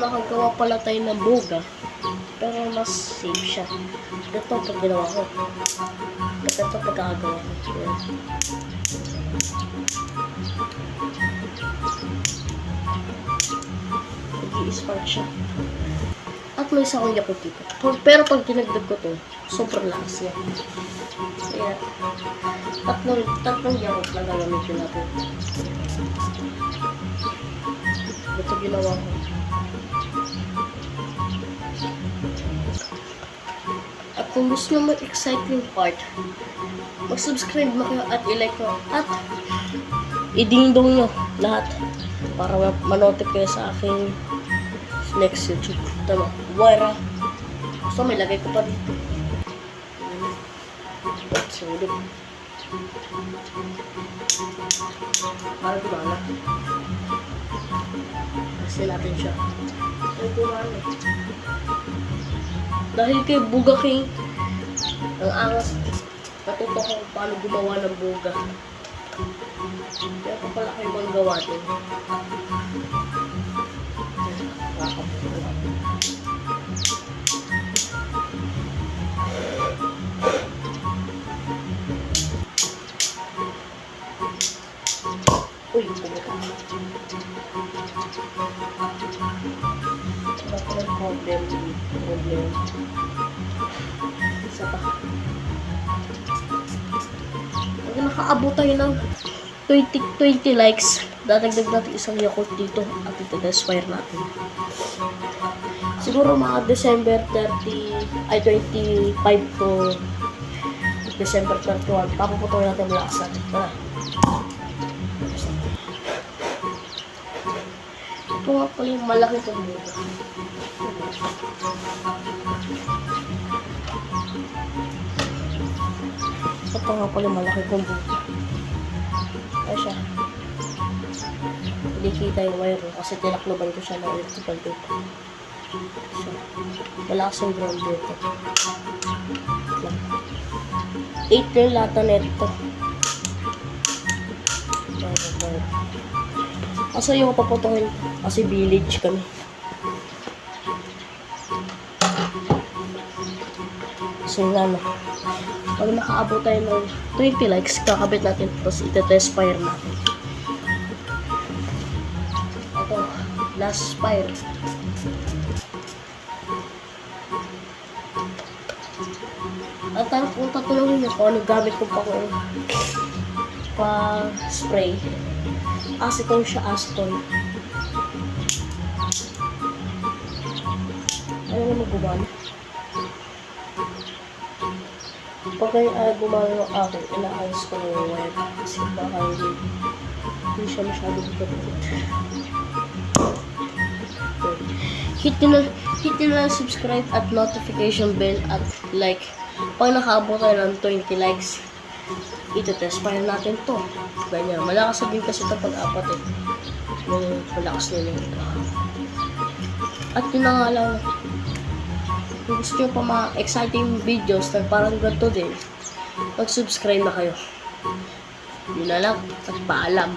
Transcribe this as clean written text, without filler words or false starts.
nakagawa pala tayo ng boga. Pero mas safe siya. Ito pag ginawa ko. Ito pagkakagawa ko. Nag-i-spark siya. At may isa akong yakot dito. Pero pag dinagdag ko to, sobrang lakas niya. Kaya, tatlong yakot lang gagamitin natin. Ito ginawa ko. At kung gusto nyo mag-exciting part, mag-subscribe mo kayo at i-like nyo at i-ding-dong nyo lahat para ma-notify sa aking next YouTube. Tama, wala. So, may lagay ko pa dito. Sulog. Para gumana. Kasi natin siya. Para gumana. Dahil kay Buga King, ang angas, natuto ko paano gumawa ng buga. Kaya ko pala kayo bang gawa din. Uy, pumunta. Wala ko ng problem. Isa pa. Pag nakaabot tayo ng 20 likes, dadagdag natin isang Yakult dito at ito-desfire natin. Siguro mga December 25 to December 31, papaputoy natin lakas natin. Tara. Ito nga pala yung malaki itong buga. Ito nga pala yung malaki itong buga. Kaya siya. Hindi kita yung wire kasi tinakloban ko siya ng electrical tape. So, malakas yung ground dito. 8 na yung lata nito. Asa yung paputuhin? Kasi village kami. So nga no. Pag nakaabot tayo ng 20 likes, kakabit natin. Tapos ite-test fire natin. Ito, last fire. At kung tatulungin nyo kung ano gamit ko pa spray. Acetone siya, acetone. Ano naman gumana? Pag gumana ng akin, inaayos ko na yung wire. Kasi baka hindi siya masyado kapit. Hit nyo na subscribe at notification bell at like. Pag nakaabot tayo ng 20 likes, ito-test fire natin to. Ganyan. Malakas din kasi ito pag-apat eh. Yung malakas nila ito. At yun na nga lang, kung gusto nyo pa mga exciting videos na parang ganito din, mag-subscribe na kayo. Yun na lang. At paalam.